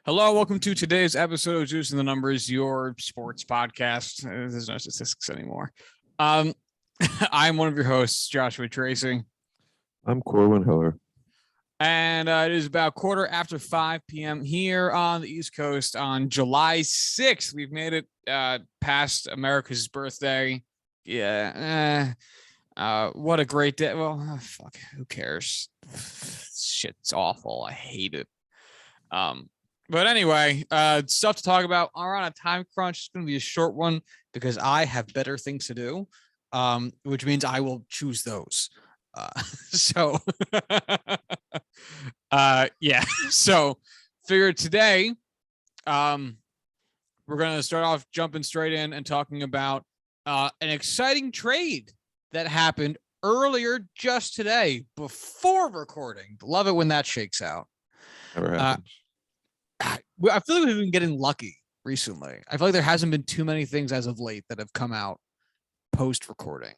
Hello, welcome to today's episode of Juice and the Numbers, your sports podcast. There's no statistics anymore. I'm one of your hosts, Joshua Tracy. I'm Corwin Hiller. And it is about 5:15 p.m. here on the East Coast on July 6th. We've made it past America's birthday. Yeah. What a great day. Well, fuck, who cares? Shit's awful. I hate it. But anyway, stuff to talk about. We're on a time crunch. It's going to be a short one because I have better things to do, which means I will choose those. Yeah. So figured today, we're going to start off jumping straight in and talking about an exciting trade that happened earlier just today before recording. Love it when that shakes out. Never happens. I feel like we've been getting lucky recently. I feel like there hasn't been too many things as of late that have come out post recording.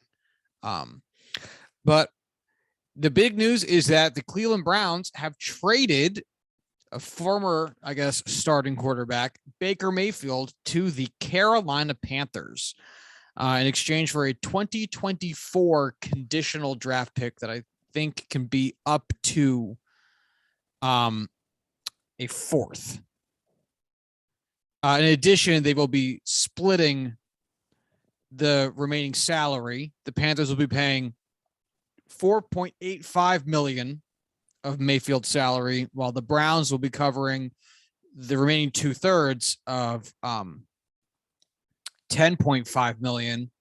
But the big news is that the Cleveland Browns have traded a former, I guess, starting quarterback, Baker Mayfield, to the Carolina Panthers in exchange for a 2024 conditional draft pick that I think can be up to a fourth. In addition, they will be splitting the remaining salary. The Panthers will be paying $4.85 million of Mayfield's salary, while the Browns will be covering the remaining 2/3 of $10.5 million.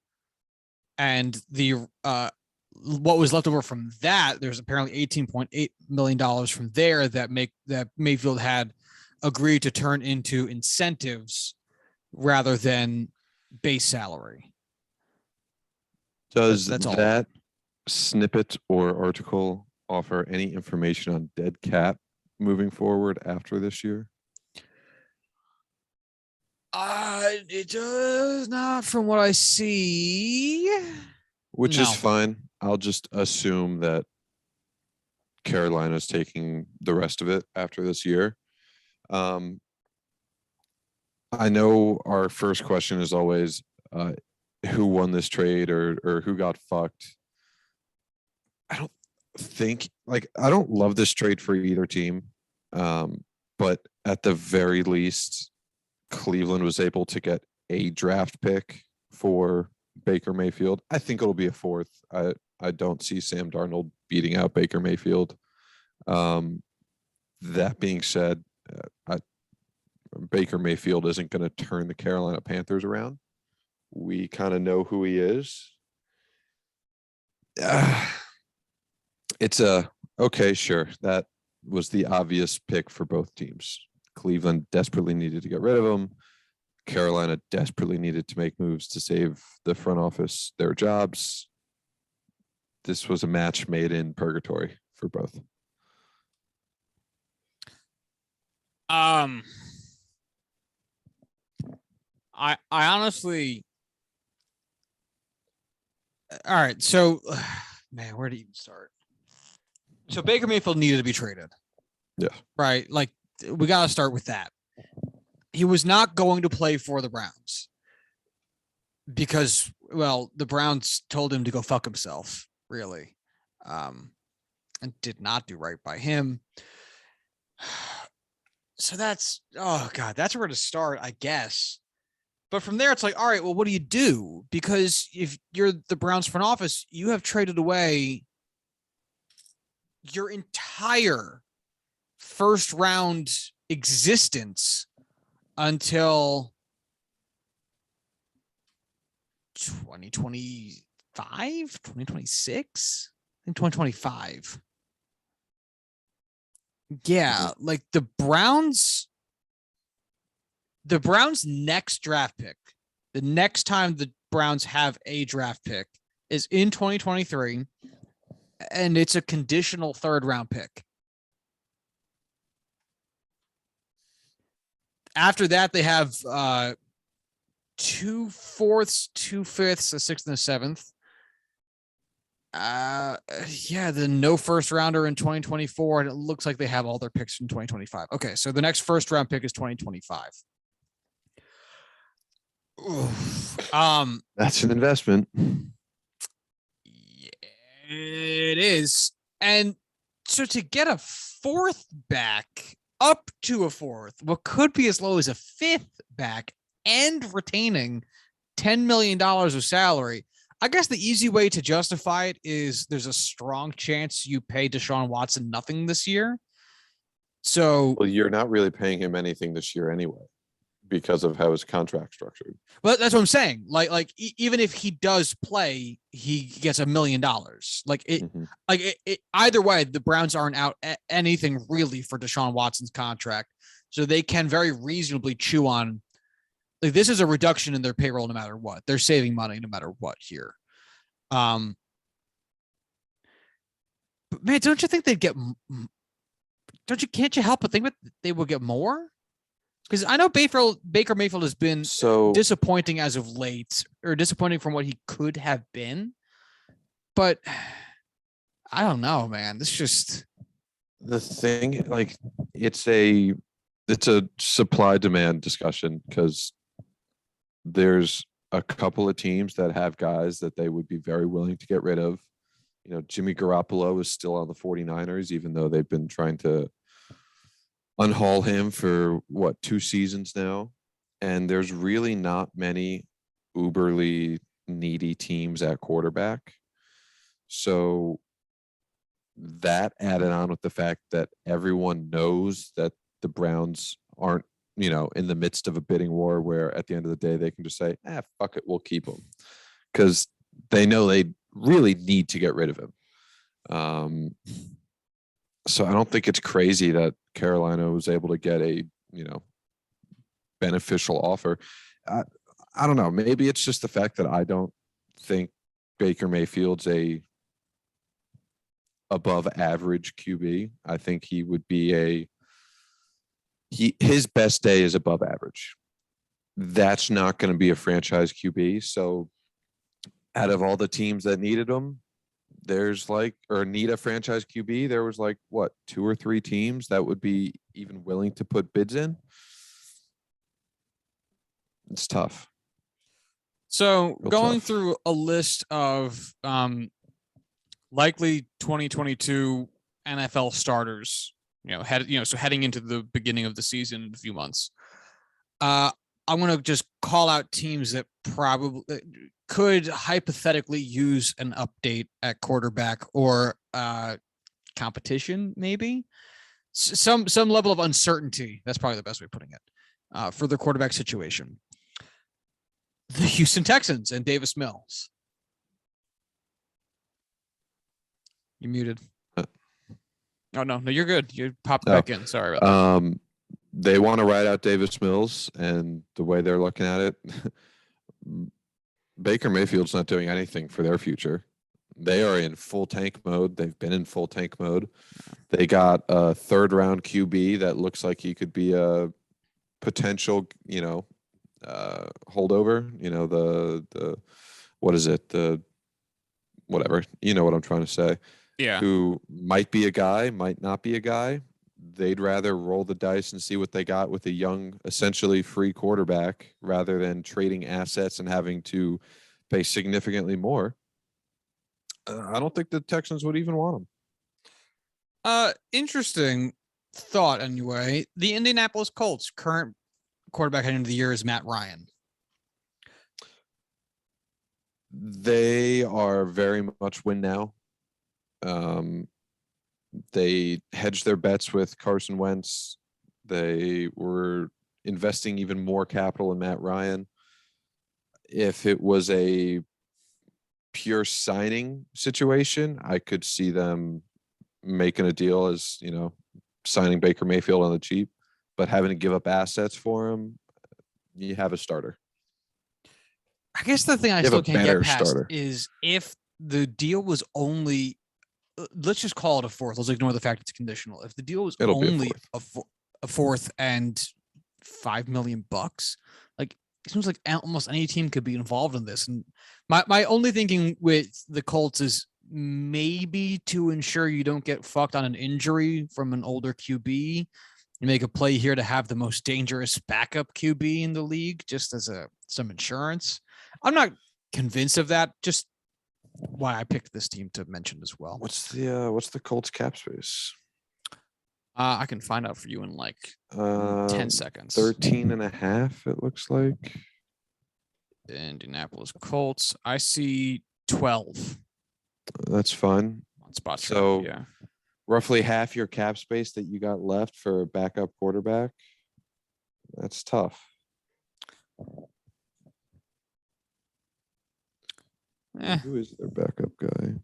And the what was left over from that, there's apparently $18.8 million from there that Mayfield had agreed to turn into incentives rather than base salary. Does that's all. That snippet or article offer any information on dead cap moving forward after this year? It does not, from what I see. Which is fine. I'll just assume that Carolina's taking the rest of it after this year. I know our first question is always who won this trade or who got fucked. I don't love this trade for either team. But at the very least, Cleveland was able to get a draft pick for Baker Mayfield. I think it'll be a fourth. I don't see Sam Darnold beating out Baker Mayfield. That being said, Baker Mayfield isn't going to turn the Carolina Panthers around. We kind of know who he is. It's okay, sure. That was the obvious pick for both teams. Cleveland desperately needed to get rid of him. Carolina desperately needed to make moves to save the front office their jobs. This was a match made in purgatory for both. I honestly, all right. So, man, where do you start? So Baker Mayfield needed to be traded. Yeah. Right. Like, we got to start with that. He was not going to play for the Browns because, well, the Browns told him to go fuck himself, really, and did not do right by him. So that's, oh God, that's where to start, I guess. But from there, it's like, all right, well, what do you do? Because if you're the Browns front office, you have traded away your entire first round existence until 2025, 2026, I think 2025. Yeah, like the Browns next draft pick, the next time the Browns have a draft pick is in 2023, and it's a conditional third round pick. After that, they have 2/4, 2/5, a 6th, and a 7th. Yeah, the no first rounder in 2024, and it looks like they have all their picks in 2025. Okay, so the next first round pick is 2025. Oof. That's an investment. Yeah, it is. And so to get a fourth back, up to a fourth, what could be as low as a fifth back, and retaining $10 million of salary, I guess the easy way to justify it is there's a strong chance you pay Deshaun Watson nothing this year. So, Well, you're not really paying him anything this year anyway because of how his contract structured. but that's what I'm saying. Even if he does play, he gets $1 million. Either way, the Browns aren't out anything really for Deshaun Watson's contract, so they can very reasonably chew on. Like, this is a reduction in their payroll no matter what. They're saving money no matter what here. But man, don't you think they'd get? Can't you help but think that they will get more? Because I know Baker Mayfield has been So disappointing as of late, or disappointing from what he could have been. But I don't know, man. This just the thing, like, it's a supply demand discussion because there's a couple of teams that have guys that they would be very willing to get rid of. You know, Jimmy Garoppolo is still on the 49ers, even though they've been trying to unhaul him for what, 2 seasons now. And there's really not many uberly needy teams at quarterback. So that added on with the fact that everyone knows that the Browns aren't, in the midst of a bidding war where at the end of the day they can just say, fuck it, we'll keep him. Because they know they really need to get rid of him. So I don't think it's crazy that Carolina was able to get a, beneficial offer. I don't know. Maybe it's just the fact that I don't think Baker Mayfield's a above average QB. I think he would be his best day is above average. That's not going to be a franchise QB. So out of all the teams that needed him, need a franchise QB, there was 2 or 3 teams that would be even willing to put bids in. It's tough. So going through a list of likely 2022 NFL starters, so heading into the beginning of the season in a few months, I'm going to just call out teams that probably could hypothetically use an update at quarterback or competition, maybe some level of uncertainty. That's probably the best way of putting it for the quarterback situation. The Houston Texans and Davis Mills. You're muted. Oh, no, you're good. You popped back in. Sorry about that. They want to ride out Davis Mills, and the way they're looking at it, Baker Mayfield's not doing anything for their future. They are in full tank mode. They've been in full tank mode. They got a 3rd-round QB that looks like he could be a potential, holdover. The what is it? The whatever. You know what I'm trying to say. Yeah. Who might be a guy, might not be a guy. They'd rather roll the dice and see what they got with a young, essentially free quarterback rather than trading assets and having to pay significantly more. I don't think the Texans would even want him. Interesting thought anyway. The Indianapolis Colts current quarterback heading into the year is Matt Ryan. They are very much win now. They hedged their bets with Carson Wentz. They were investing even more capital in Matt Ryan. If it was a pure signing situation, I could see them making a deal as, signing Baker Mayfield on the cheap, but having to give up assets for him, you have a starter. I guess the thing I still can't get past is if the deal was only, let's just call it a 4th. Let's ignore the fact it's conditional. If the deal was only a 4th and $5 million, like, it seems like almost any team could be involved in this. And my only thinking with the Colts is maybe to ensure you don't get fucked on an injury from an older QB. You make a play here to have the most dangerous backup QB in the league, just as some insurance. I'm not convinced of that. Just why I picked this team to mention as well. What's the Colts cap space? I can find out for you in like 10 seconds. 13.5, it looks like. Indianapolis Colts. I see 12. That's fine. On spot. So yeah. Roughly half your cap space that you got left for a backup quarterback. That's tough. Who is their backup guy?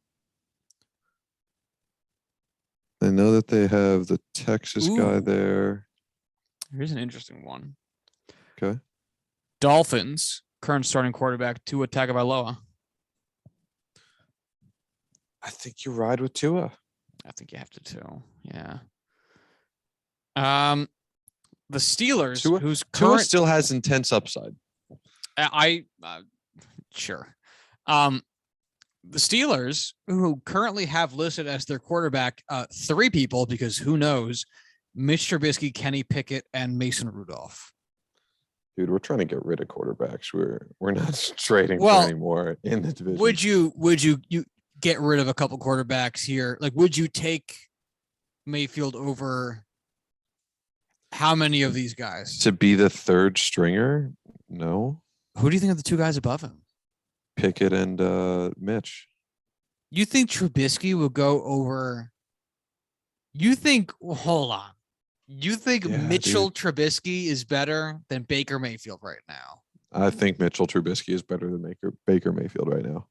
I know that they have the Texas guy there. Here's an interesting one. Okay. Dolphins, current starting quarterback, Tua Tagovailoa. I think you ride with Tua. I think you have to too. Yeah. The Steelers, Tua still has intense upside. Sure. The Steelers, who currently have listed as their quarterback 3 people, because who knows, Mitch Trubisky, Kenny Pickett, and Mason Rudolph. Dude, we're trying to get rid of quarterbacks. We're not trading for anymore in the division. Would you get rid of a couple quarterbacks here? Like, would you take Mayfield over how many of these guys? To be the third stringer? No. Who do you think are the 2 guys above him? Pickett and Mitch. You think Trubisky will go over? Hold on. You think Mitchell Trubisky is better than Baker Mayfield right now? I think Mitchell Trubisky is better than Baker Mayfield right now.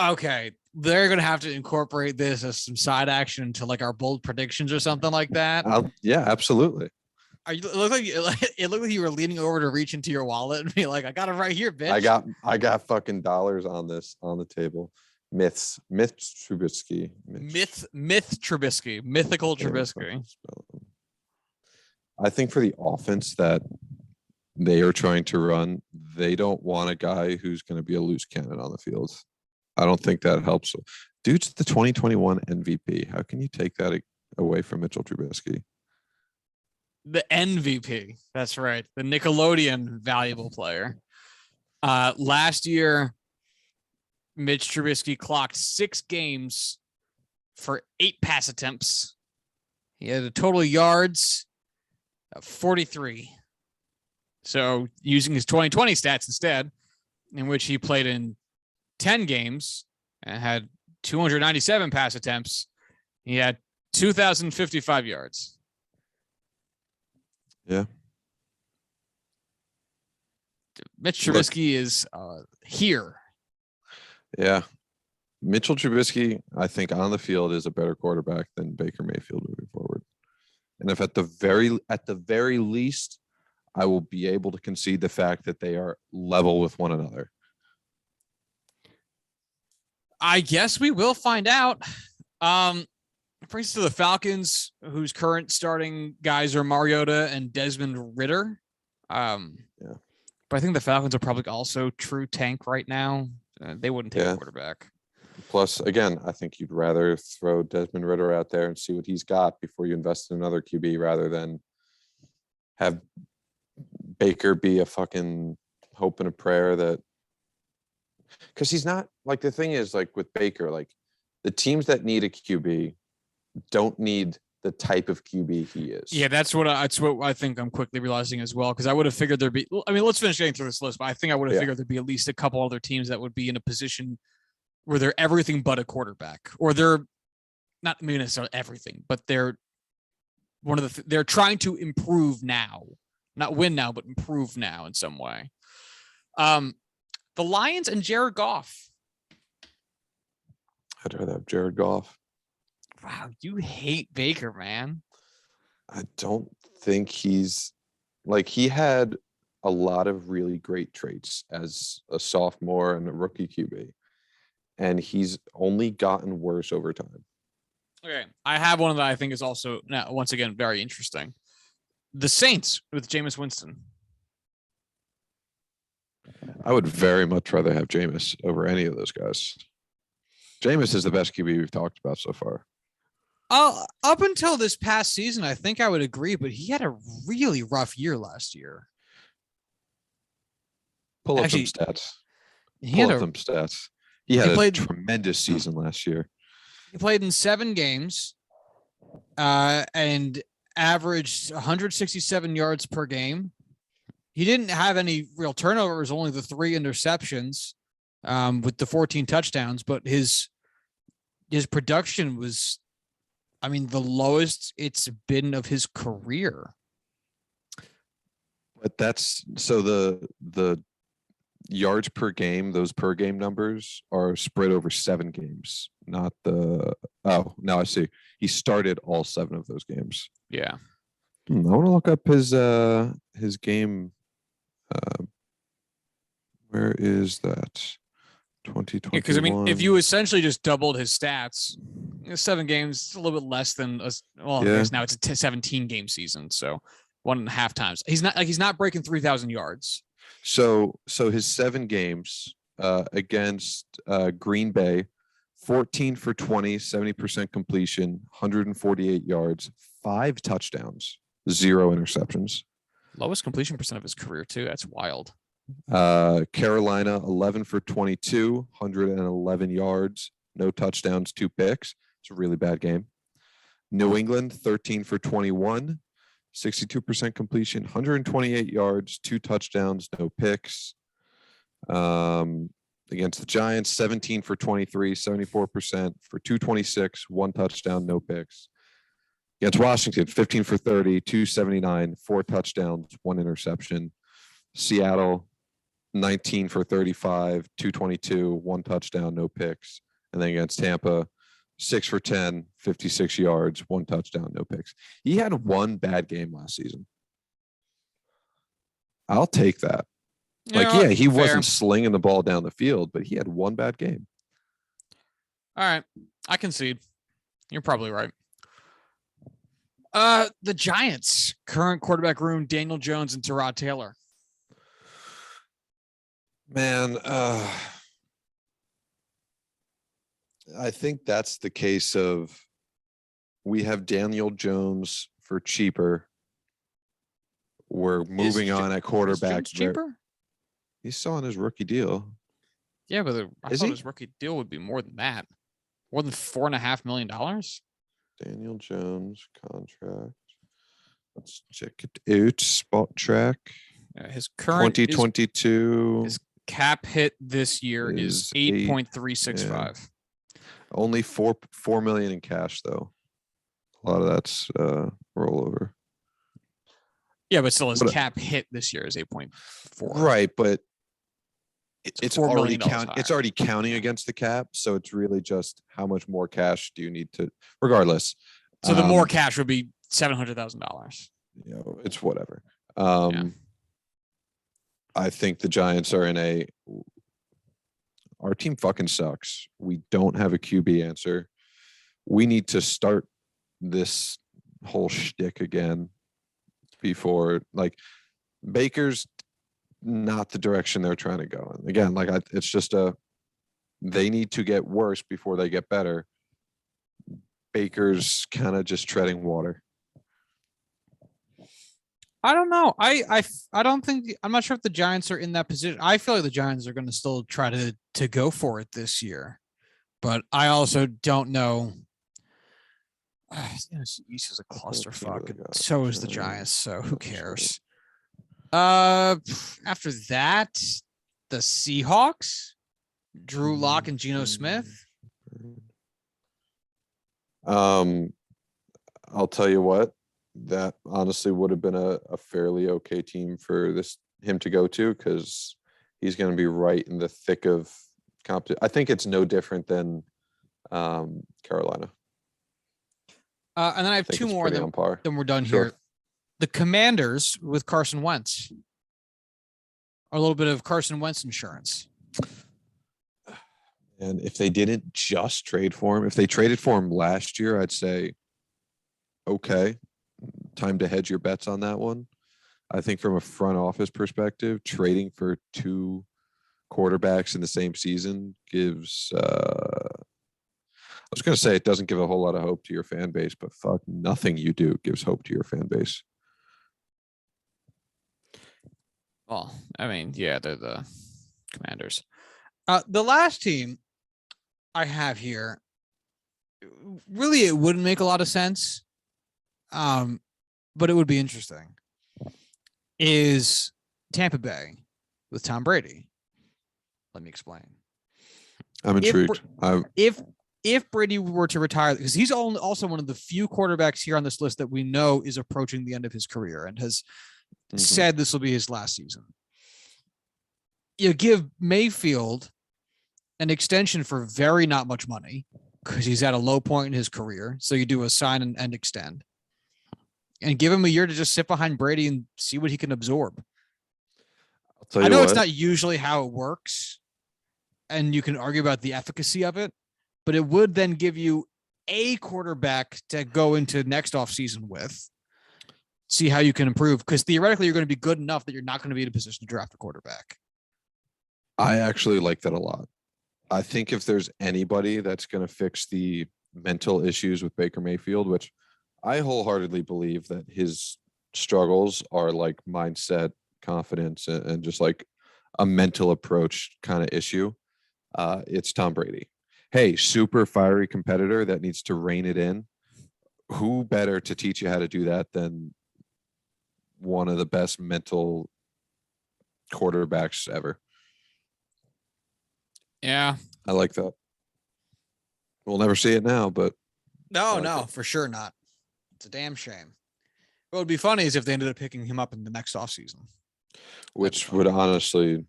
Okay. They're going to have to incorporate this as some side action into like our bold predictions or something like that. Yeah, absolutely. It looked like you were leaning over to reach into your wallet and be like, I got it right here, bitch. I got fucking dollars on the table. Myth Trubisky. Myth Trubisky. Mythical Trubisky. I think for the offense that they are trying to run, they don't want a guy who's going to be a loose cannon on the field. I don't think that helps. Dude's the 2021 MVP. How can you take that away from Mitchell Trubisky? The MVP. That's right. The Nickelodeon valuable player. Last year, Mitch Trubisky clocked 6 games for 8 pass attempts. He had a total yards of 43. So using his 2020 stats instead, in which he played in 10 games and had 297 pass attempts, he had 2,055 yards. Yeah. Mitch Trubisky is here. Yeah. Mitchell Trubisky, I think on the field is a better quarterback than Baker Mayfield moving forward. And if at the very least, I will be able to concede the fact that they are level with one another. I guess we will find out. Brings us to the Falcons, whose current starting guys are Mariota and Desmond Ridder. But I think the Falcons are probably also true tank right now. They wouldn't take a quarterback. Plus, again, I think you'd rather throw Desmond Ridder out there and see what he's got before you invest in another QB rather than have Baker be a fucking hope and a prayer that, because he's not, like, the thing is, like, with Baker, like, the teams that need a QB don't need the type of QB he is. Yeah, that's what I think I'm quickly realizing as well, because I would have figured there'd be, I mean, let's finish getting through this list, but I think I would have figured there'd be at least a couple other teams that would be in a position where they're everything but a quarterback, or they're not maybe necessarily everything, but they're one of the, they're trying to improve now, not win now, but improve now in some way. The Lions and Jared Goff. I'd rather have Jared Goff. Wow, you hate Baker, man. I don't think he's, like, he had a lot of really great traits as a sophomore and a rookie QB, and he's only gotten worse over time. Okay, I have one that I think is also, now, once again, very interesting. The Saints with Jameis Winston. I would very much rather have Jameis over any of those guys. Jameis is the best QB we've talked about so far. Up until this past season, I think I would agree, but he had a really rough year last year. Pull up Actually, them stats. he Pull had up a them stats. He had he a played tremendous season last year. he played in 7 games, and averaged 167 yards per game. He didn't have any real turnovers, only the 3 interceptions, with the 14 touchdowns. But his production was, I mean, the lowest it's been of his career. But that's so the yards per game, those per game numbers are spread over 7 games, not the. Oh, now I see. He started all 7 of those games. Yeah. I want to look up his game. Where is that? 2021. Because I mean, if you essentially just doubled his stats, 7 games, it's a little bit less than I guess now it's a 17 game season, so 1.5 times. He's not breaking 3,000 yards. So his 7 games against Green Bay, 14 for 20, 70% completion, 148 yards, 5 touchdowns, 0 interceptions. Lowest completion percent of his career too. That's wild. Carolina, 11 for 22, 111 yards, no touchdowns, 2 picks. It's a really bad game. New England, 13 for 21, 62% completion, 128 yards, 2 touchdowns, no picks. Against the Giants, 17 for 23, 74% for 226, 1 touchdown, no picks. Against Washington, 15 for 30, 279, 4 touchdowns, 1 interception. Seattle, 19 for 35, 222, 1 touchdown, no picks. And then against Tampa, 6 for 10, 56 yards, 1 touchdown, no picks. He had 1 bad game last season. I'll take that. He fair. wasn't slinging the ball down the field, but he had 1 bad game. All right. I concede. You're probably right. The Giants, current quarterback room, Daniel Jones and Tyrod Taylor. Man, I think that's the case of we have Daniel Jones for cheaper. We're moving on at quarterback. Cheaper? He's still on his rookie deal. Yeah, but I thought his rookie deal would be more than that. More than $4.5 million. Daniel Jones contract. Let's check it out. Spot track. His current 2022. His cap hit this year is 8.365. Yeah. Only $4 million in cash though. A lot of that's rollover. Yeah, but still his cap hit this year is 8.4. Right, but it's already it's already counting against the cap, so it's really just how much more cash do you need to regardless. So the more cash would be $700,000. You know, it's whatever. I think the Giants are in our team fucking sucks. We don't have a QB answer. We need to start this whole shtick again before Baker's not the direction they're trying to go in. Again, it's just they need to get worse before they get better. Baker's kind of just treading water. I don't know. I don't think I'm not sure if the Giants are in that position. I feel like the Giants are going to still try to go for it this year, but I also don't know. East is a clusterfuck. So is the Giants. So who cares? After that, the Seahawks, Drew Lock and Geno Smith. I'll tell you what. That honestly would have been a fairly okay team for him to go to because he's going to be right in the thick of competition. I think it's no different than Carolina. And then I have 2 more, then we're done here. The Commanders with Carson Wentz. A little bit of Carson Wentz insurance. And if they didn't just trade for him, if they traded for him last year, I'd say, okay, time to hedge your bets on that one. I think from a front office perspective, trading for 2 quarterbacks in the same season gives was going to say it doesn't give a whole lot of hope to your fan base, but fuck, nothing you do gives hope to your fan base. Well, I mean, yeah, they're the Commanders. The last team I have here, really, it wouldn't make a lot of sense, but it would be interesting, is Tampa Bay with Tom Brady. Let me explain. I'm intrigued. If Brady were to retire, because he's also one of the few quarterbacks here on this list that we know is approaching the end of his career and has said this will be his last season. You give Mayfield an extension for very not much money because he's at a low point in his career. So you do a sign and extend and give him a year to just sit behind Brady and see what he can absorb. I know it's not usually how it works, and you can argue about the efficacy of it, but it would then give you a quarterback to go into next offseason with, see how you can improve, because theoretically you're going to be good enough that you're not going to be in a position to draft a quarterback. I actually like that a lot. I think if there's anybody that's going to fix the mental issues with Baker Mayfield, which I wholeheartedly believe that his struggles are like mindset, confidence, and just like a mental approach kind of issue, it's Tom Brady. Hey, super fiery competitor that needs to rein it in. Who better to teach you how to do that than one of the best mental quarterbacks ever? Yeah. I like that. We'll never see it now, but no, for sure not. It's a damn shame. What would be funny is if they ended up picking him up in the next offseason. Which would honestly,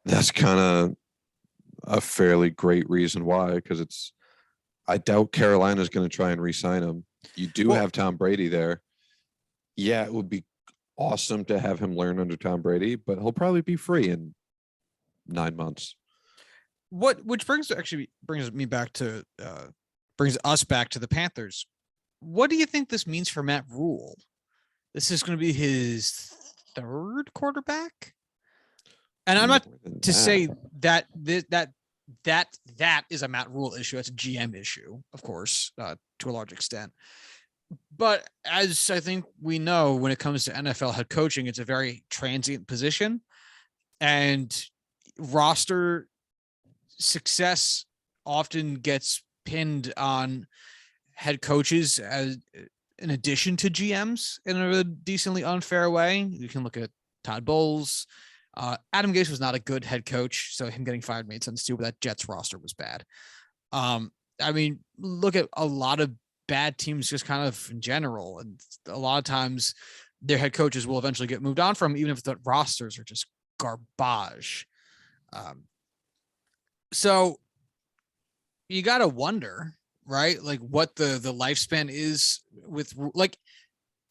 that's kind of a fairly great reason why, because I doubt Carolina's going to try and re-sign him. You do have Tom Brady there. Yeah, it would be awesome to have him learn under Tom Brady, but he'll probably be free in 9 months. Which brings us back to the Panthers. What do you think this means for Matt Rule? This is going to be his third quarterback, and I'm not to say that that is a Matt Rule issue. It's a GM issue, of course, to a large extent. But as I think we know, when it comes to NFL head coaching, it's a very transient position, and roster success often gets pinned on head coaches as in addition to GMs in a decently unfair way. You can look at Todd Bowles. Adam Gase was not a good head coach, so him getting fired made sense too, but that Jets roster was bad. I mean, look at a lot of bad teams just kind of in general, and a lot of times their head coaches will eventually get moved on from, even if the rosters are just garbage. So you got to wonder, right? Like what the lifespan is with, like,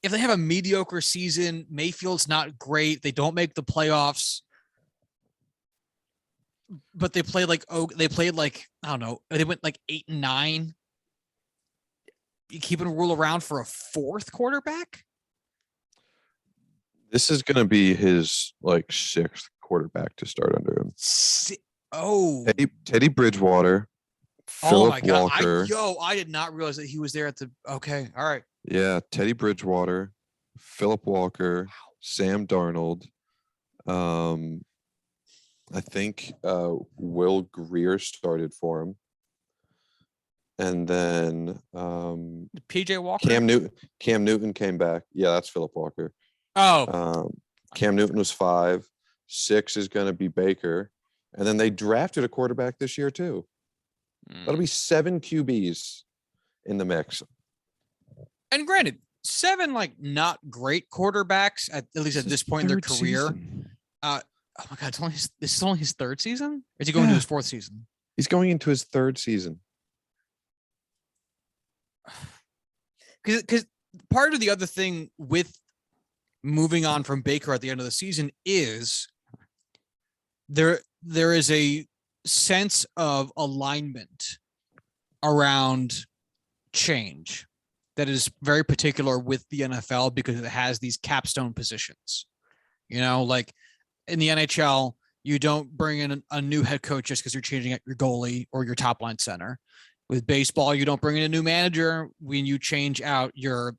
if they have a mediocre season, Mayfield's not great. They don't make the playoffs, but they played like, I don't know. They went like 8-9. You keeping Rule around for a fourth quarterback? This is going to be his like sixth quarterback to start under him. Teddy Bridgewater, Philip my God. Walker. I did not realize that he was there at the. Okay, all right. Yeah, Teddy Bridgewater, Philip Walker, Sam Darnold. I think Will Greer started for him, and then PJ Walker, Cam Newton came back. Yeah, that's Philip Walker. Cam Newton was 5. 6 is going to be Baker. And then they drafted a quarterback this year too. That'll be 7 QBs in the mix. And granted, 7 like not great quarterbacks at least at this point in their career. Oh my God, this is only his third season? Or is he going to his fourth season? He's going into his third season. Because part of the other thing with moving on from Baker at the end of the season is there is a sense of alignment around change that is very particular with the NFL because it has these capstone positions. You know, like in the NHL, you don't bring in a new head coach just because you're changing out your goalie or your top line center. With baseball, you don't bring in a new manager when you change out your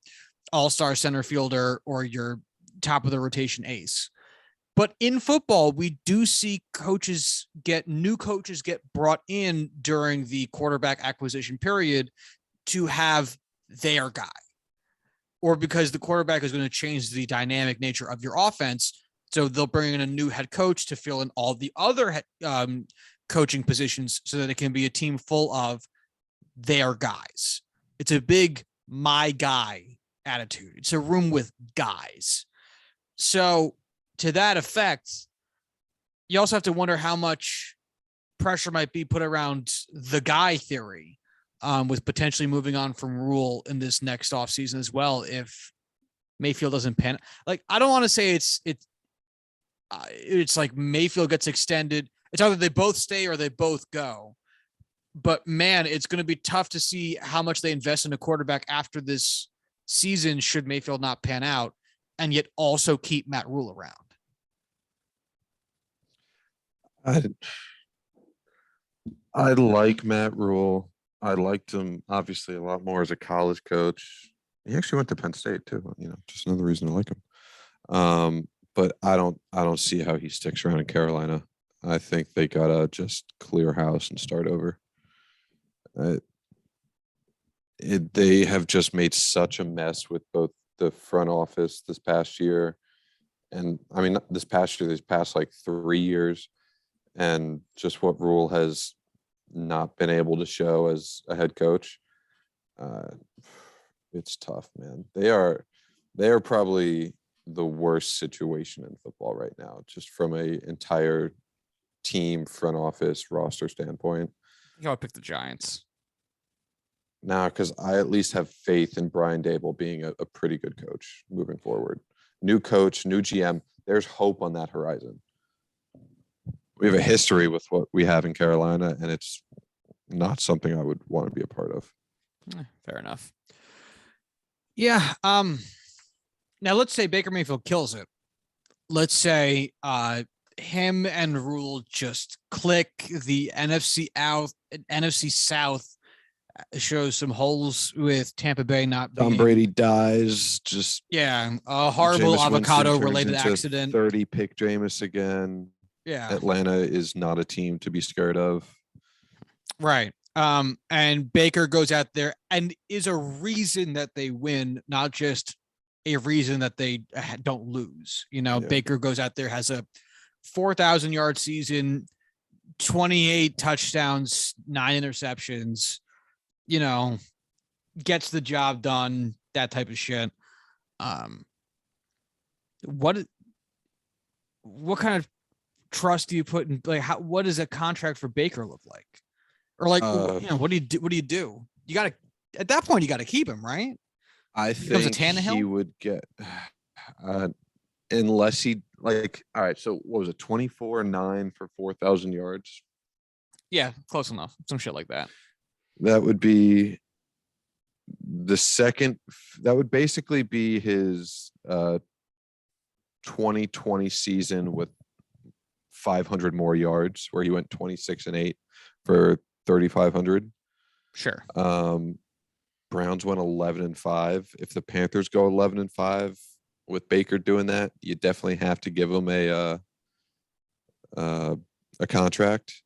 all-star center fielder or your top of the rotation ace. But in football, we do see new coaches get brought in during the quarterback acquisition period to have their guy, or because the quarterback is going to change the dynamic nature of your offense. So they'll bring in a new head coach to fill in all the other coaching positions so that it can be a team full of their guys. It's a big my guy attitude. It's a room with guys. So to that effect, you also have to wonder how much pressure might be put around the guy theory, with potentially moving on from Rule in this next offseason as well. If Mayfield doesn't pan, like, I don't want to say it's like Mayfield gets extended. It's either they both stay or they both go. But man, it's going to be tough to see how much they invest in a quarterback after this season should Mayfield not pan out, and yet also keep Matt Rule around. I like Matt Rule. I liked him obviously a lot more as a college coach. He actually went to Penn State too. Just another reason to like him. But I don't see how he sticks around in Carolina. I think they gotta just clear house and start over. They have just made such a mess with both the front office this past year, and I mean this past year, these past like 3 years, and just what Rule has not been able to show as a head coach. It's tough, man. They are probably the worst situation in football right now, just from a entire team, front office, roster standpoint. I think I would pick the Giants. Now, because I at least have faith in Brian Dable being a pretty good coach moving forward. New coach, new GM. There's hope on that horizon. We have a history with what we have in Carolina, and it's not something I would want to be a part of. Fair enough. Yeah. Now let's say Baker Mayfield kills it. Let's say him and Rule just click. The NFC South shows some holes with Tampa Bay not being. Tom Brady dies. Just a horrible Jameis avocado-related accident. 30 pick Jameis again. Yeah, Atlanta is not a team to be scared of. Right. And Baker goes out there and is a reason that they win, not just a reason that they don't lose. Baker goes out there, has a 4,000-yard season, 28 touchdowns, 9 interceptions, gets the job done, that type of shit. What kind of trust do you put in, like, what does a contract for Baker look like? Or like, what do you do? You got to, at that point, you got to keep him, right? I think he would get, unless he, like, all right, so what was it, 24-9 for 4,000 yards? Yeah, close enough. Some shit like that. That would be the second, that would basically be his 2020 season with 500 more yards, where he went 26-8 for 3,500. Sure. Browns went 11-5. If the Panthers go 11-5 with Baker doing that, you definitely have to give him a contract.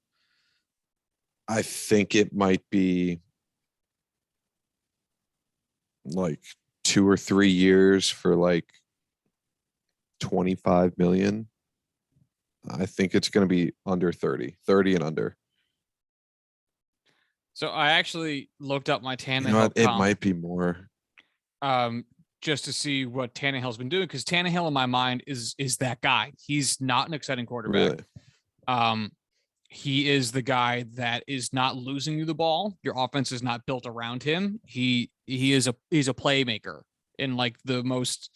I think it might be like 2 or 3 years for like 25 million. I think it's going to be under 30 and under. So I actually looked up my Tannehill. It might be more. Just to see what Tannehill's been doing, because Tannehill in my mind is that guy. He's not an exciting quarterback. Really? He is the guy that is not losing you the ball. Your offense is not built around him. He's a playmaker in like the most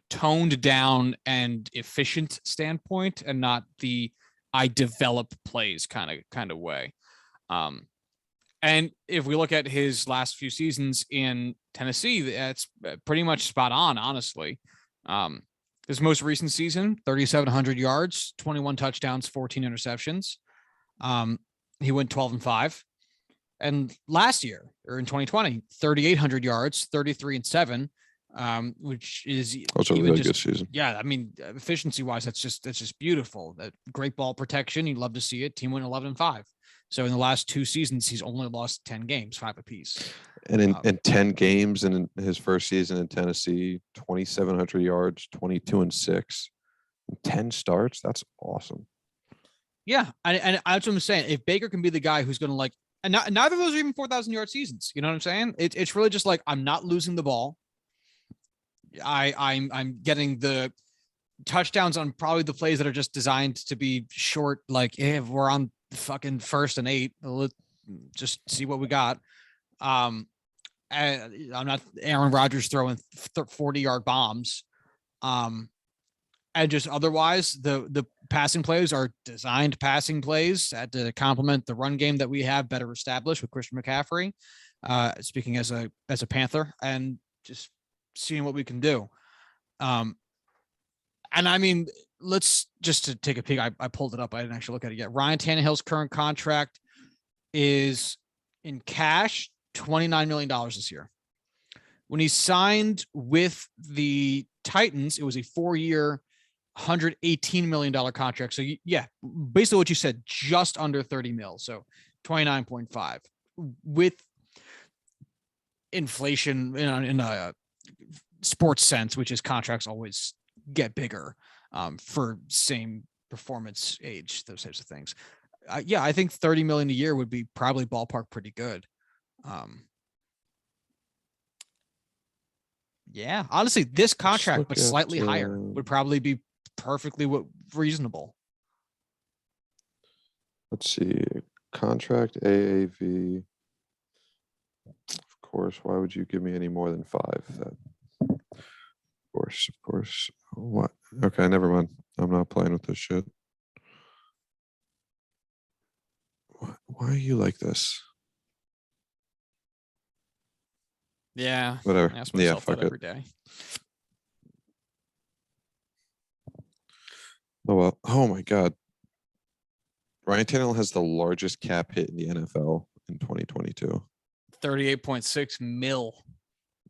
toned down and efficient standpoint, and not the I develop plays kind of way. And if we look at his last few seasons in Tennessee, that's pretty much spot on, honestly. His most recent season, 3,700 yards, 21 touchdowns, 14 interceptions. He went 12-5. And last year, or in 2020, 3,800 yards, 33-7, which is also a even really just, good season. yeah, I mean, efficiency wise, that's just beautiful. That great ball protection. You'd love to see it. Team went 11-5. So in the last 2 seasons, he's only lost 10 games, 5 apiece. And in 10 games in his first season in Tennessee, 2,700 yards, 22-6, 10 starts. That's awesome. Yeah, and that's what I'm saying. If Baker can be the guy who's going to and neither of those are even 4,000 yard seasons. You know what I'm saying? It's really just like, I'm not losing the ball. I'm getting the touchdowns on probably the plays that are just designed to be short. Like, if we're on fucking 1st and 8, let's just see what we got. I'm not Aaron Rodgers throwing 40-yard bombs. And just otherwise, the passing plays are designed passing plays to complement the run game that we have better established with Christian McCaffrey. Speaking as a Panther, and just seeing what we can do. And I mean, let's just to take a peek. I pulled it up. I didn't actually look at it yet. Ryan Tannehill's current contract is in cash $29 million this year. When he signed with the Titans, it was a 4-year, $118 million contract. So yeah, basically what you said, just under 30 mil. So 29.5 with inflation in a sports sense, which is contracts always get bigger for same performance age, those types of things. Yeah, I think 30 million a year would be probably ballpark pretty good. Yeah, honestly, this contract, but slightly higher, would probably be perfectly reasonable. Let's see. Contract AAV. Of course. Why would you give me any more than 5? Of course. What? Okay, never mind. I'm not playing with this shit. Why are you like this? Yeah. Whatever. I ask Yeah, myself fuck that it. every day. Oh well. Oh my god. Ryan Tannehill has the largest cap hit in the NFL in 2022. 38.6 mil.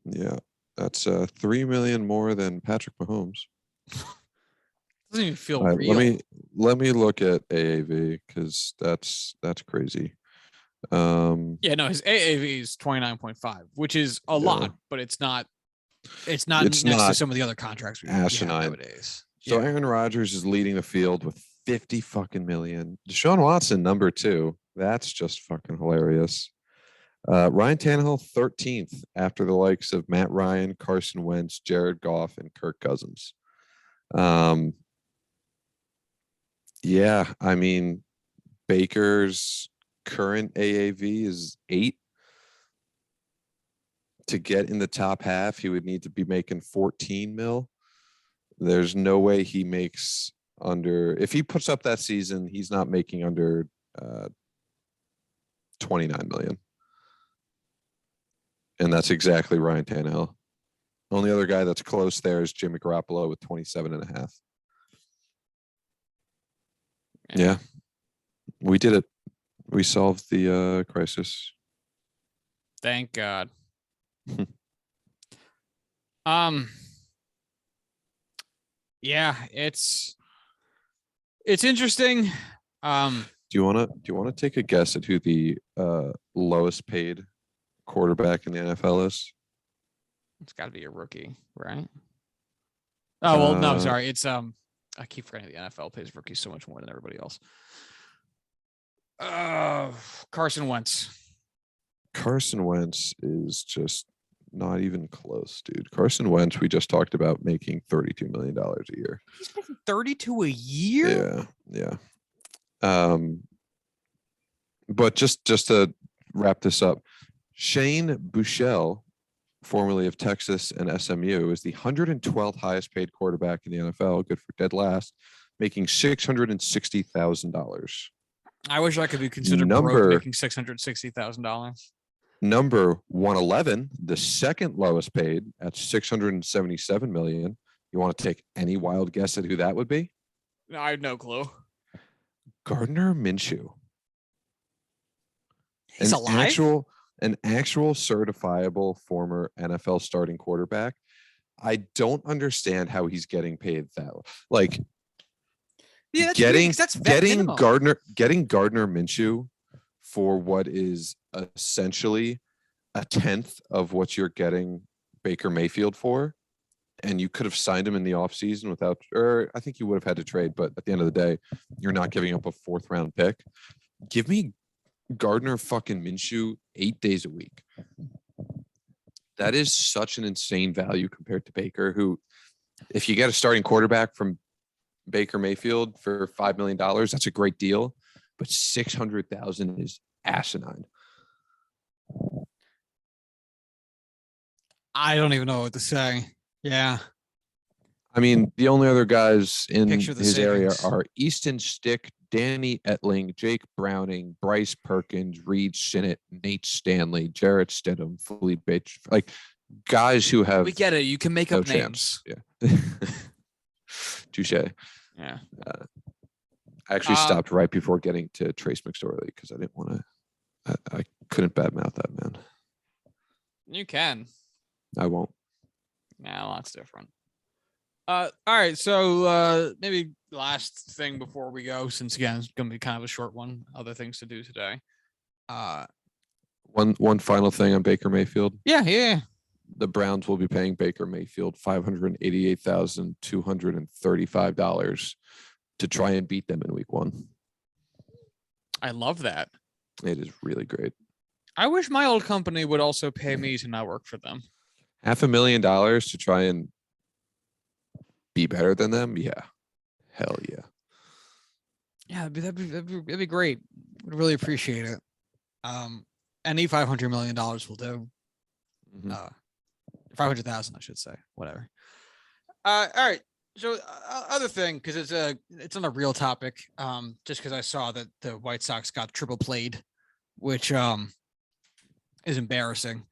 Yeah, that's 3 million more than Patrick Mahomes. Doesn't even feel real. Let me look at AAV because that's crazy. Yeah, no, his AAV is 29.5, which is a lot, but it's not next to some of the other contracts we have nowadays. So yeah. Aaron Rodgers is leading the field with 50 fucking million. Deshaun Watson, number 2. That's just fucking hilarious. Ryan Tannehill, 13th after the likes of Matt Ryan, Carson Wentz, Jared Goff, and Kirk Cousins. Yeah, I mean, Baker's current AAV is 8. To get in the top half, he would need to be making 14 mil. There's no way he makes under, if he puts up that season, he's not making under 29 million. And that's exactly Ryan Tannehill. Only other guy that's close there is Jimmy Garoppolo with 27.5. Yeah. We did it. We solved the crisis. Thank God. Yeah, it's interesting. Do you want to take a guess at who the lowest paid quarterback in the NFL is? It's got to be a rookie, right? Oh, well, no, sorry. It's I keep forgetting the NFL pays rookies so much more than everybody else. Carson Wentz. Carson Wentz is just not even close, dude. Carson Wentz, we just talked about making $32 million a year. He's making 32 a year? Yeah. But just to wrap this up, Shane Buechele, formerly of Texas and SMU, is the 112th highest paid quarterback in the NFL, good for dead last, making $660,000. I wish I could be considered broke making $660,000. Number 111, the second lowest paid at $677 million. You want to take any wild guess at who that would be? No, I have no clue. Gardner Minshew. He's alive? An actual certifiable former NFL starting quarterback. I don't understand how he's getting paid that. Like Yeah, that's weird because that's vet minimum. Getting Gardner Minshew for what is essentially a tenth of what you're getting Baker Mayfield for. And you could have signed him in the offseason without, or I think you would have had to trade, but at the end of the day, you're not giving up a 4th round pick. Give me Gardner fucking Minshew 8 days a week. That is such an insane value compared to Baker, who, if you get a starting quarterback from Baker Mayfield for $5 million, that's a great deal, but 600,000 is asinine. I don't even know what to say. Yeah. I mean, the only other guys in Picture the his area savings. are Easton Stick, Danny Etling, Jake Browning, Bryce Perkins, Reed Sinnett, Nate Stanley, Jarrett Stidham, Philippe Bates, like guys who have We get it. You can make no up chance. names. Yeah. Touche. Yeah. I actually stopped right before getting to Trace McSorley because I didn't want to. I couldn't badmouth that man. You can. I won't. Nah, that's different. All right. So maybe last thing before we go, since again it's gonna be kind of a short one. Other things to do today. One final thing on Baker Mayfield. Yeah. The Browns will be paying Baker Mayfield $588,235 to try and beat them in week 1. I love that. It is really great. I wish my old company would also pay me to not work for them. $500,000 to try and be better than them? Yeah. Hell yeah. Yeah, that'd be great. Would really appreciate it. Any $500 million will do. 500,000, I should say. Whatever. All right. So other thing, because it's on a real topic. Just because I saw that the White Sox got triple played, which is embarrassing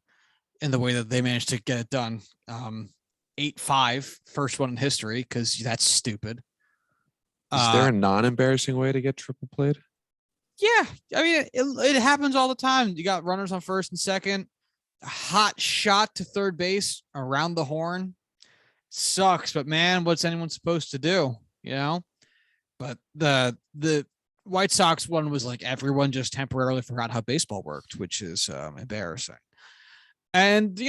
in the way that they managed to get it done. 8-5, first one in history, because that's stupid. Is there a non-embarrassing way to get triple played? Yeah, I mean it happens all the time. You got runners on first and second, a hot shot to third base around the horn. Sucks, but man, what's anyone supposed to do? You know. But the White Sox one was like everyone just temporarily forgot how baseball worked, which is embarrassing. And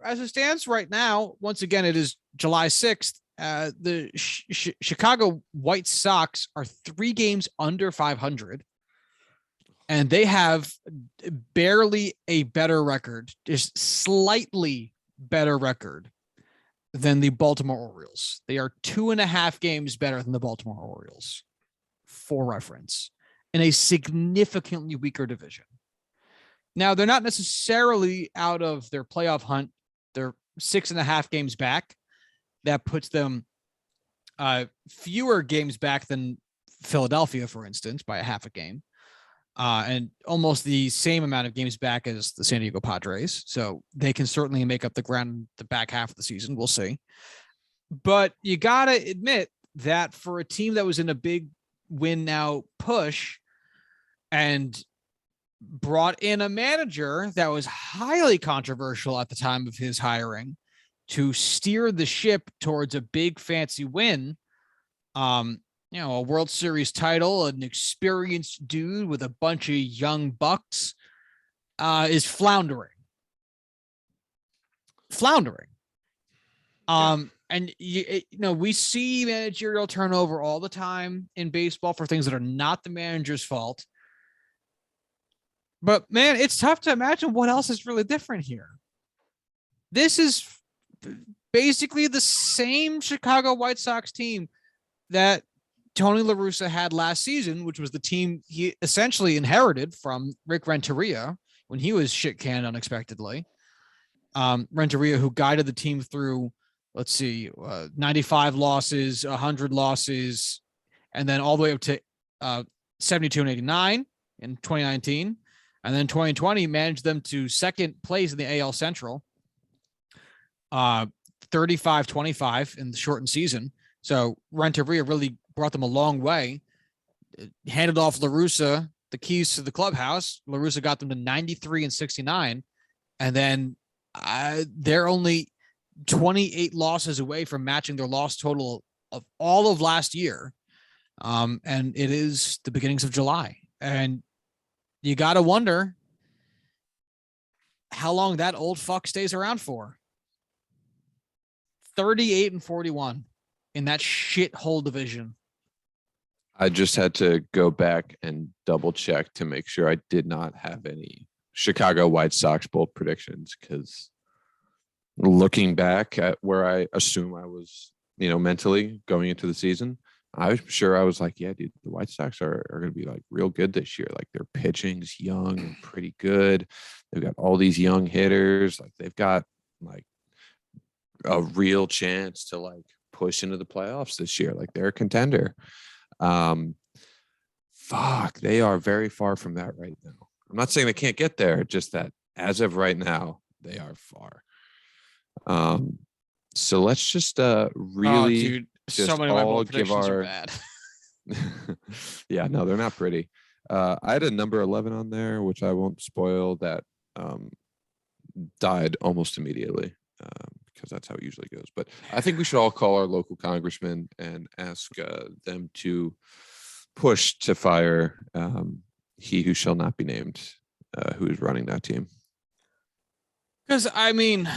as it stands right now, once again, it is July 6th. The Chicago White Sox are 3 games under 500. And they have barely a better record, just slightly better record than the Baltimore Orioles. They are 2.5 games better than the Baltimore Orioles, for reference, in a significantly weaker division. Now, they're not necessarily out of their playoff hunt. They're 6.5 games back. That puts them fewer games back than Philadelphia, for instance, by a half a game. And almost the same amount of games back as the San Diego Padres. So they can certainly make up the ground the back half of the season. We'll see. But you got to admit that for a team that was in a big win now push and brought in a manager that was highly controversial at the time of his hiring to steer the ship towards a big fancy win, a World Series title, an experienced dude with a bunch of young bucks, is floundering. And we see managerial turnover all the time in baseball for things that are not the manager's fault. But man, it's tough to imagine what else is really different here. This is basically the same Chicago White Sox team that Tony La Russa had last season, which was the team he essentially inherited from Rick Renteria when he was shit canned unexpectedly. Renteria, who guided the team through, 95 losses, 100 losses, and then all the way up to 72 and 89 in 2019. And then 2020 managed them to second place in the AL Central, 35-25 in the shortened season. So Renteria really brought them a long way. Handed off La Russa the keys to the clubhouse. Russa got them to 93 and 69. And then they're only 28 losses away from matching their loss total of all of last year. And it is the beginnings of July. And you got to wonder how long that old fuck stays around for. 38 and 41 in that shithole division. I just had to go back and double check to make sure I did not have any Chicago White Sox bold predictions, because looking back at where I assume I was, mentally going into the season, I'm sure I was like, yeah, dude, the White Sox are going to be like real good this year. Like their pitching's young and pretty good. They've got all these young hitters. Like they've got like a real chance to like push into the playoffs this year. Like they're a contender. They are very far from that right now. I'm not saying they can't get there, just that as of right now, they are far. So let's just really just so many of my all bold give predictions are our bad. Yeah, no, they're not pretty. I had a number 11 on there, which I won't spoil, that died almost immediately, because that's how it usually goes. But I think we should all call our local congressman and ask them to push to fire he who shall not be named, who is running that team. Because, I mean,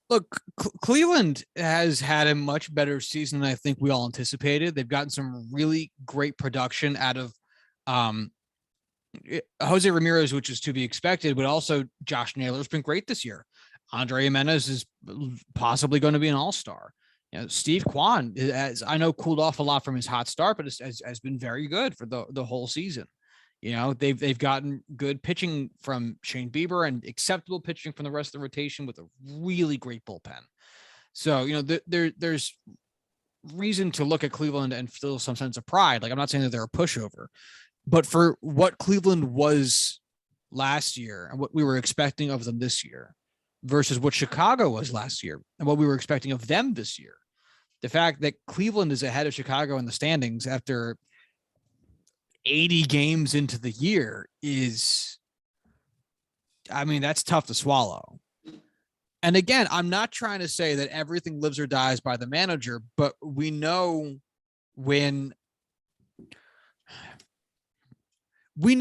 look, Cleveland has had a much better season than I think we all anticipated. They've gotten some really great production out of Jose Ramirez, which is to be expected, but also Josh Naylor's been great this year. Andre Jimenez is possibly going to be an all-star. Steve Kwan, as I know, cooled off a lot from his hot start, but has been very good for the whole season. They've gotten good pitching from Shane Bieber and acceptable pitching from the rest of the rotation with a really great bullpen. So, there's reason to look at Cleveland and feel some sense of pride. Like, I'm not saying that they're a pushover, but for what Cleveland was last year and what we were expecting of them this year versus what Chicago was last year and what we were expecting of them this year, the fact that Cleveland is ahead of Chicago in the standings after 80 games into the year is, that's tough to swallow. And again, I'm not trying to say that everything lives or dies by the manager, but we know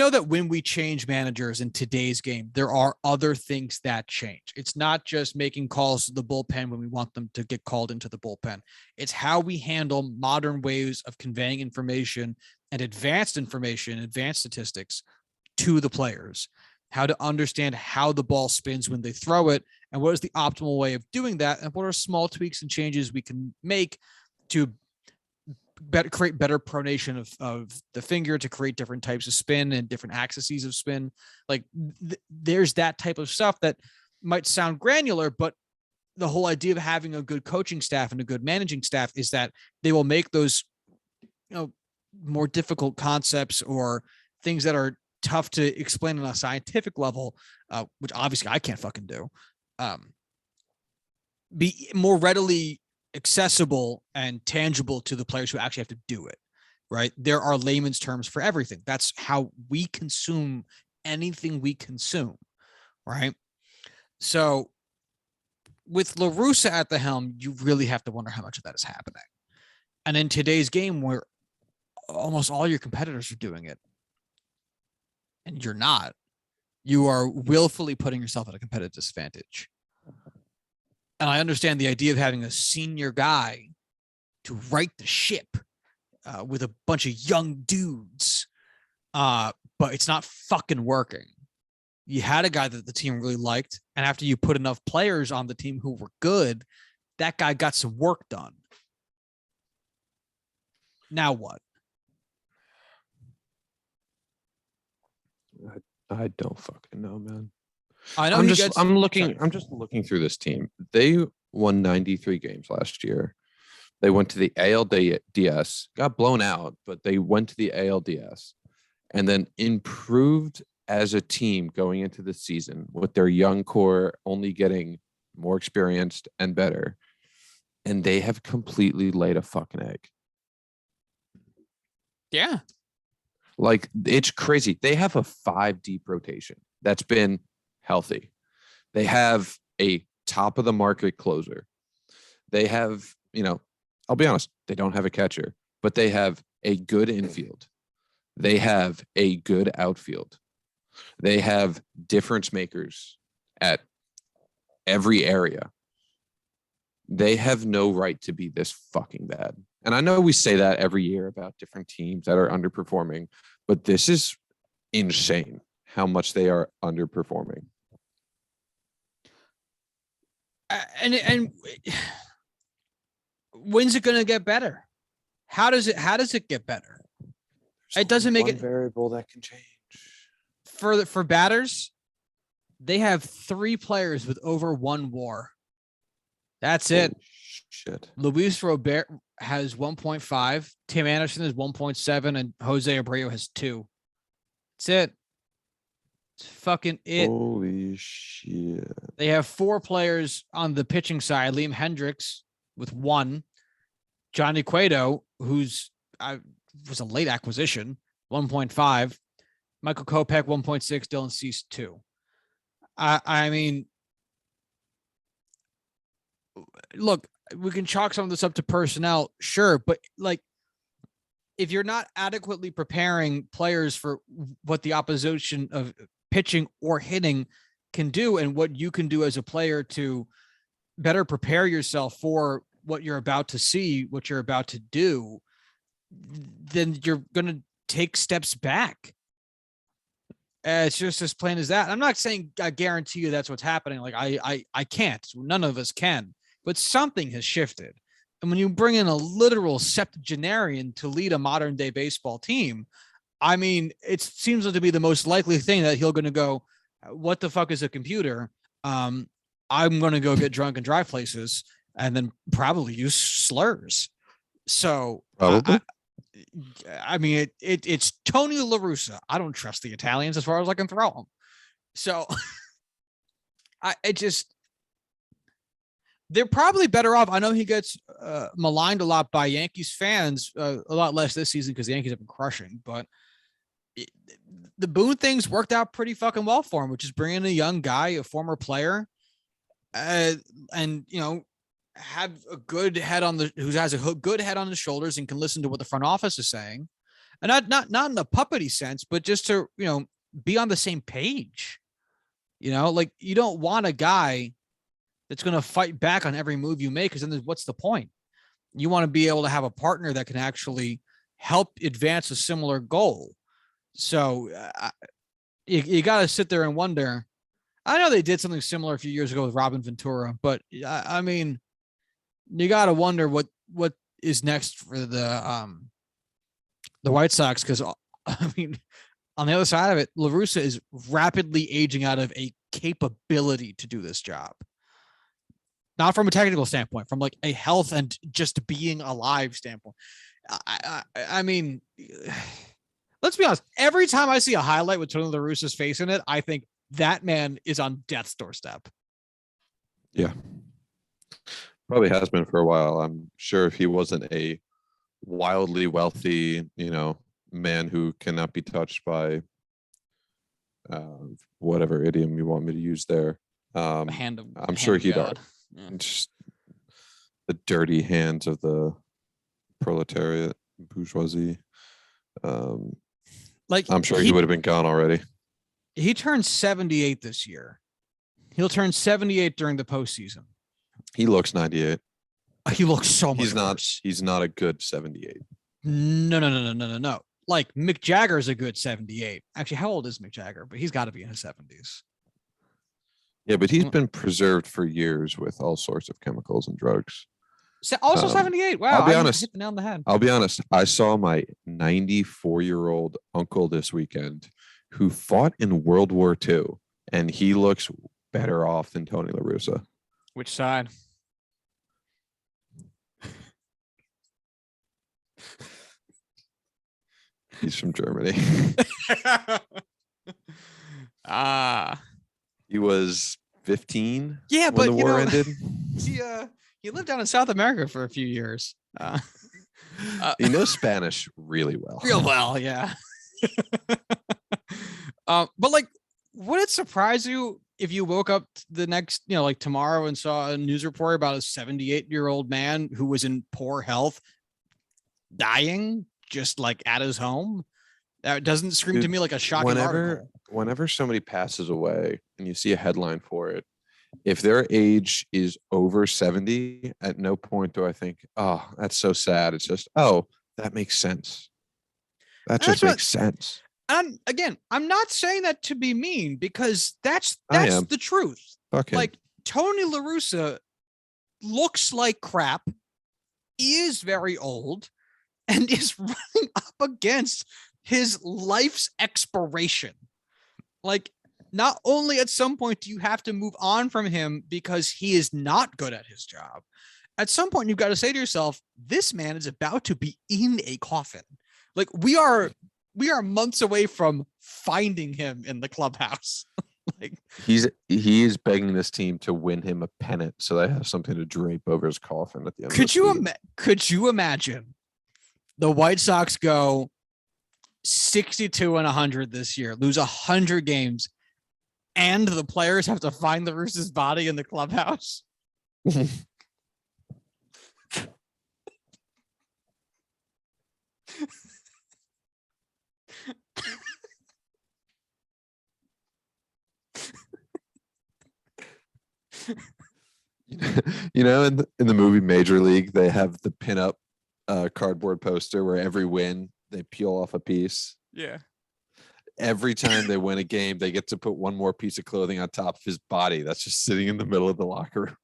that when we change managers in today's game, there are other things that change. It's not just making calls to the bullpen when we want them to get called into the bullpen. It's how we handle modern ways of conveying information and advanced information, advanced statistics to the players, how to understand how the ball spins when they throw it, and what is the optimal way of doing that, and what are small tweaks and changes we can make to create better pronation of the finger, to create different types of spin and different axes of spin. Like there's that type of stuff that might sound granular, but the whole idea of having a good coaching staff and a good managing staff is that they will make those, more difficult concepts or things that are tough to explain on a scientific level, which obviously I can't fucking do, be more readily accessible and tangible to the players who actually have to do it, right? There are layman's terms for everything. That's how we consume anything we consume, right? So with Russa at the helm, you really have to wonder how much of that is happening. And in today's game where almost all your competitors are doing it and you're not, you are willfully putting yourself at a competitive disadvantage. And I understand the idea of having a senior guy to right the ship with a bunch of young dudes, but it's not fucking working. You had a guy that the team really liked, and after you put enough players on the team who were good, that guy got some work done. Now what? I don't fucking know, man. I know I'm just looking through this team. They won 93 games last year. They went to the ALDS, got blown out, but they went to the ALDS and then improved as a team going into the season with their young core only getting more experienced and better. And they have completely laid a fucking egg. Yeah. Like, it's crazy. They have a 5 deep rotation that's been healthy. They have a top of the market closer. They have, I'll be honest, they don't have a catcher, but they have a good infield. They have a good outfield. They have difference makers at every area. They have no right to be this fucking bad. And I know we say that every year about different teams that are underperforming, but this is insane how much they are underperforming. And when's it going to get better? How does it get better? It doesn't make it variable that can change. For batters. They have 3 players with over 1 WAR. That's it. Shit. Luis Robert has 1.5. Tim Anderson is 1.7, and Jose Abreu has 2. That's it. It's fucking it. Holy shit. They have 4 players on the pitching side. Liam Hendricks with 1. Johnny Cueto, who's was a late acquisition, 1.5. Michael Kopech, 1.6. Dylan Cease, 2. I mean, look, we can chalk some of this up to personnel, sure, but like, if you're not adequately preparing players for what the opposition of pitching or hitting can do, and what you can do as a player to better prepare yourself for what you're about to see, what you're about to do, then you're going to take steps back. It's just as plain as that. I'm not saying I guarantee you that's what's happening. Like I can't. None of us can. But something has shifted. And when you bring in a literal septuagenarian to lead a modern day baseball team, I mean, it seems to be the most likely thing that he'll going to go, what the fuck is a computer? I'm going to go get drunk and drive places and then probably use slurs. So I mean, it's Tony La Russa. I don't trust the Italians as far as I can throw them. So they're probably better off. I know he gets maligned a lot by Yankees fans, a lot less this season because the Yankees have been crushing. But the Boone things worked out pretty fucking well for him, which is bringing a young guy, a former player, and have a good head on the who has a good head on his shoulders and can listen to what the front office is saying, and not in the puppety sense, but just to be on the same page. Like, you don't want a guy that's going to fight back on every move you make, because then what's the point? You want to be able to have a partner that can actually help advance a similar goal. So you got to sit there and wonder. I know they did something similar a few years ago with Robin Ventura, but I mean, you got to wonder what is next for the White Sox, because I mean, on the other side of it, La Russa is rapidly aging out of a capability to do this job. Not from a technical standpoint, from like a health and just being alive standpoint. I mean, let's be honest. Every time I see a highlight with Tony La Russa's face in it, I think that man is on death's doorstep. Yeah. Probably has been for a while. I'm sure if he wasn't a wildly wealthy, man who cannot be touched by whatever idiom you want me to use there. I'm sure he'd just the dirty hands of the proletariat bourgeoisie. I'm sure he would have been gone already. He turned 78 this year. He'll turn 78 during the postseason. He looks 98. He looks so much worse. He's not a good 78. No. Like, Mick Jagger is a good 78. Actually, how old is Mick Jagger? But he's got to be in his 70s. Yeah, but he's been preserved for years with all sorts of chemicals and drugs. Also 78. Wow. I'll be honest. Hit the nail on the head. I'll be honest. I saw my 94-year-old uncle this weekend who fought in World War II, and he looks better off than Tony La Russa. Which side? He's from Germany. He was 15. Yeah, when but the war ended. He lived down in South America for a few years. He knows Spanish really well. Real well, yeah. But like, would it surprise you if you woke up the next, like tomorrow and saw a news report about a 78-year-old man who was in poor health dying just like at his home? That doesn't scream to me like a shocking article. Whenever somebody passes away and you see a headline for it, if their age is over 70, at no point do I think, oh, that's so sad. It's just, oh, that makes sense. That just makes sense. And again, I'm not saying that to be mean, because that's the truth. Okay. Like, Tony La Russa looks like crap. He is very old and is running up against his life's expiration. Like, not only at some point do you have to move on from him because he is not good at his job, at some point you've got to say to yourself, this man is about to be in a coffin. Like, we are months away from finding him in the clubhouse. Like, he is begging this team to win him a pennant so they have something to drape over his coffin at the end. Could you imagine the White Sox go 62-100 this year, lose 100 games, and the players have to find the Russa's body in the clubhouse? In the movie Major League, they have the pinup cardboard poster where every win they peel off a piece. Yeah. Every time they win a game, they get to put one more piece of clothing on top of his body that's just sitting in the middle of the locker room.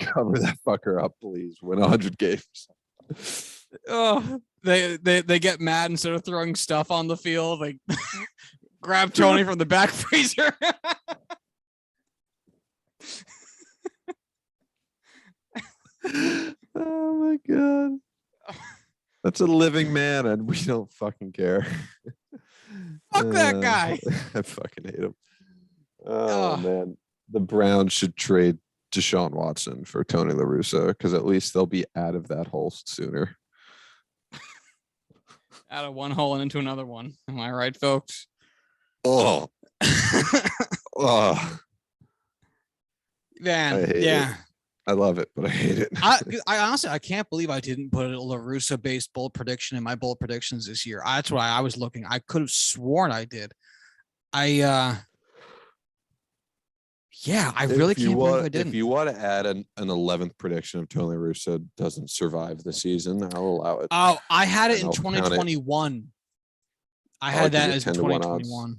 Cover that fucker up, please. Win 100 games. Oh, they get mad instead of throwing stuff on the field. They grab Tony from the back freezer. Oh my god. That's a living man and we don't fucking care. Fuck that guy. I fucking hate him. Oh man. The Browns should trade Deshaun Watson for Tony La Russa, because at least they'll be out of that hole sooner. Out of one hole and into another one. Am I right, folks? Oh. Oh. Man, yeah. It. I love it, but I hate it. I honestly, I can't believe I didn't put a La Russa based bold prediction in my bold predictions this year. That's why I was looking. I could have sworn I did. I really can't believe I didn't. If you want to add an 11th prediction of Tony Russa doesn't survive the season, I'll allow it. Oh, I had it in 2021. I had that as 2021.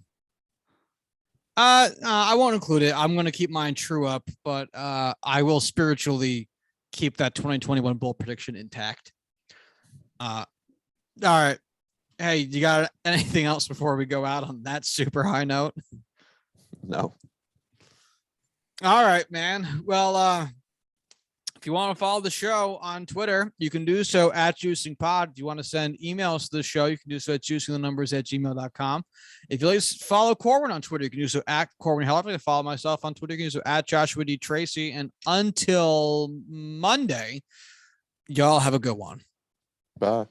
I won't include it. I'm going to keep mine true up, but I will spiritually keep that 2021 bold prediction intact. All right. Hey, you got anything else before we go out on that super high note? No. All right, man. Well, if you want to follow the show on Twitter, you can do so at JuicingPod. If you want to send emails to the show, you can do so at juicingthenumbers@gmail.com. If you like to follow Corwin on Twitter, you can do so at Corwin Hell. If you follow myself on Twitter, you can do so at Joshua D. Tracy. And until Monday, y'all have a good one. Bye.